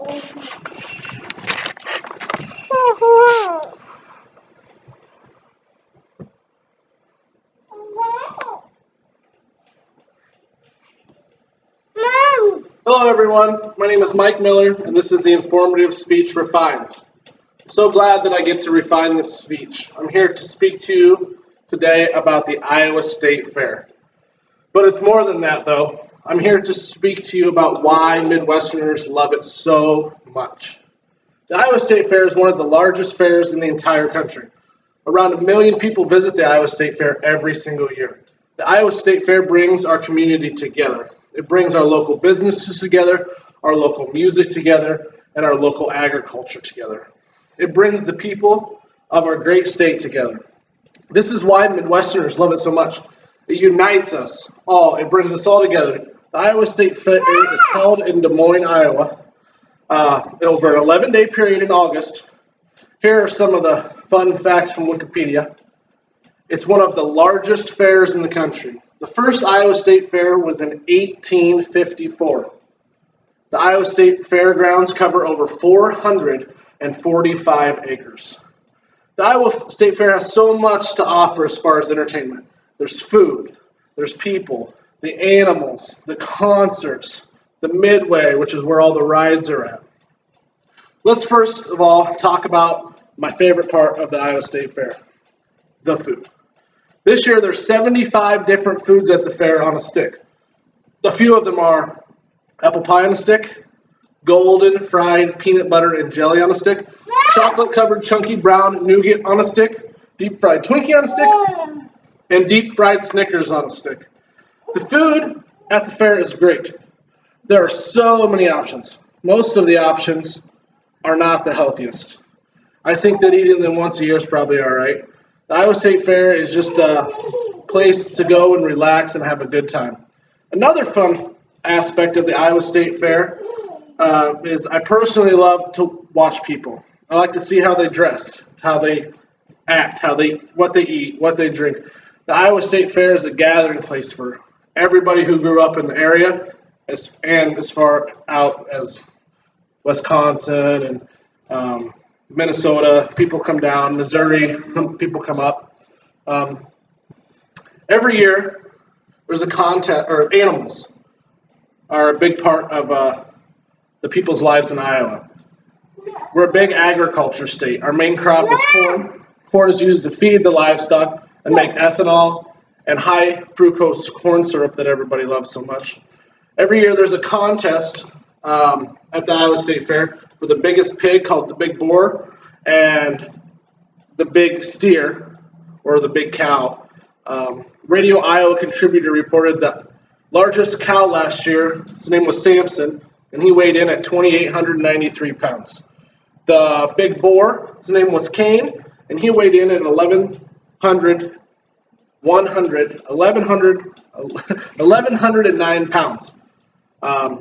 Hello everyone, my name is Mike Miller and this is the Informative Speech Refined. I'm so glad that I get to refine this speech. I'm here to speak to you today about the Iowa State Fair. But it's more than that though. I'm here to speak to you about why Midwesterners love it so much. The Iowa State Fair is one of the largest fairs in the entire country. Around 1 million people visit the Iowa State Fair every single year. The Iowa State Fair brings our community together. It brings our local businesses together, our local music together, and our local agriculture together. It brings the people of our great state together. This is why Midwesterners love it so much. It unites us all. It brings us all together. The Iowa State Fair is held in Des Moines, Iowa, over an 11-day period in August. Here are some of the fun facts from Wikipedia. It's one of the largest fairs in the country. The first Iowa State Fair was in 1854. The Iowa State Fairgrounds cover over 445 acres. The Iowa State Fair has so much to offer as far as entertainment. There's food, there's people, the animals, the concerts, the Midway, which is where all the rides are at. Let's first of all talk about my favorite part of the Iowa State Fair, the food. This year, there's 75 different foods at the fair on a stick. A few of them are apple pie on a stick, golden fried peanut butter and jelly on a stick, chocolate-covered chunky brown nougat on a stick, deep fried Twinkie on a stick, and deep fried Snickers on a stick. The food at the fair is great. There are so many options. Most of the options are not the healthiest. I think that eating them once a year is probably all right. The Iowa State Fair is just a place to go and relax and have a good time. Another fun aspect of the Iowa State Fair is I personally love to watch people. I like to see how they dress, how they act, what they eat, what they drink. The Iowa State Fair is a gathering place for everybody who grew up in the area and as far out as Wisconsin and Minnesota, people come down. Missouri, people come up. Every year, there's a contest, or animals are a big part of the people's lives in Iowa. We're a big agriculture state. Our main crop is corn. Corn is used to feed the livestock and make ethanol and high fructose corn syrup that everybody loves so much. Every year, there's a contest at the Iowa State Fair for the biggest pig called the Big Boar and the Big Steer or the Big Cow. Radio Iowa contributor reported the largest cow last year, his name was Samson, and he weighed in at 2,893 pounds. The Big Boar, his name was Kane, and he weighed in at 1,109 pounds.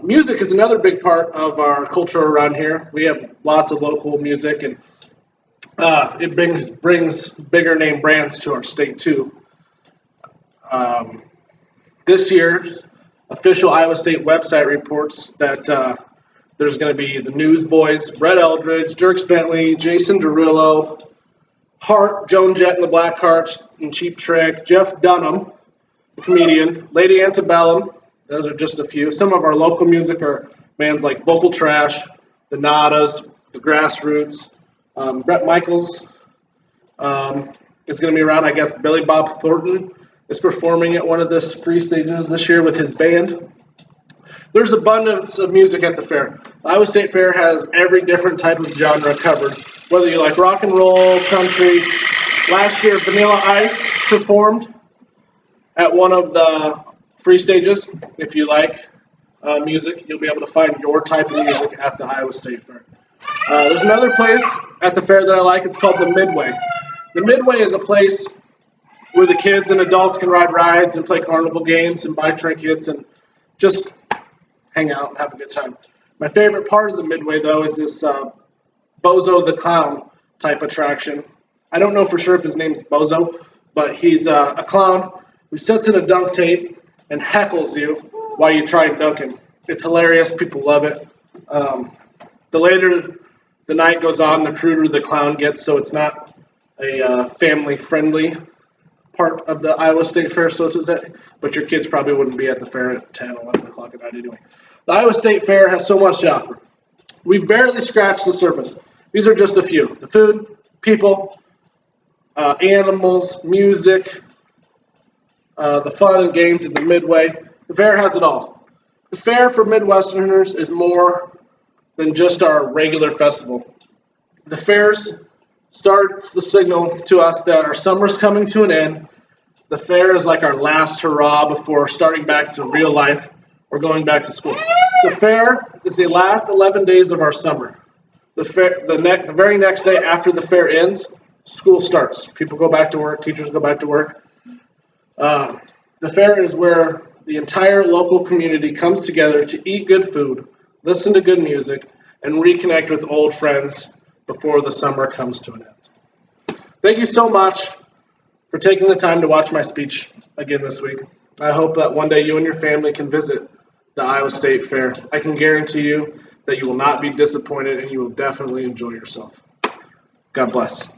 Music is another big part of our culture around here. We have lots of local music, and it brings bigger name brands to our state too. This year's official Iowa State website reports that there's going to be the Newsboys, Brett Eldridge, Dierks Bentley, Jason Derulo, Hart, Joan Jett and the Blackhearts, and Cheap Trick, Jeff Dunham, the comedian, Lady Antebellum. Those are just a few. Some of our local music are bands like Vocal Trash, the Nadas, the Grassroots. Bret Michaels is going to be around. I guess Billy Bob Thornton is performing at one of the free stages this year with his band. There's abundance of music at the fair. The Iowa State Fair has every different type of genre covered, whether you like rock and roll, country. Last year, Vanilla Ice performed at one of the free stages. If you like music, you'll be able to find your type of music at the Iowa State Fair. There's another place at the fair that I like. It's called the Midway. The Midway is a place where the kids and adults can ride rides and play carnival games and buy trinkets and just hang out and have a good time. My favorite part of the Midway, though, is this Bozo the Clown type attraction. I don't know for sure if his name's Bozo, but he's a clown who sits in a dunk tape and heckles you while you try and dunk him. It's hilarious. People love it. The later the night goes on, the cruder the clown gets, so it's not a family-friendly part of the Iowa State Fair, so to say, but your kids probably wouldn't be at the fair at 10, 11 o'clock at night anyway. The Iowa State Fair has so much to offer. We've barely scratched the surface. These are just a few. The food, people, animals, music, the fun and games at the Midway. The fair has it all. The fair for Midwesterners is more than just our regular festival. The fairs starts the signal to us that our summer's coming to an end. The fair is like our last hurrah before starting back to real life or going back to school. The fair is the last 11 days of our summer. The very next day after the fair ends, school starts. People go back to work, teachers go back to work. The fair is where the entire local community comes together to eat good food, listen to good music, and reconnect with old friends before the summer comes to an end. Thank you so much for taking the time to watch my speech again this week. I hope that one day you and your family can visit the Iowa State Fair. I can guarantee you that you will not be disappointed and you will definitely enjoy yourself. God bless.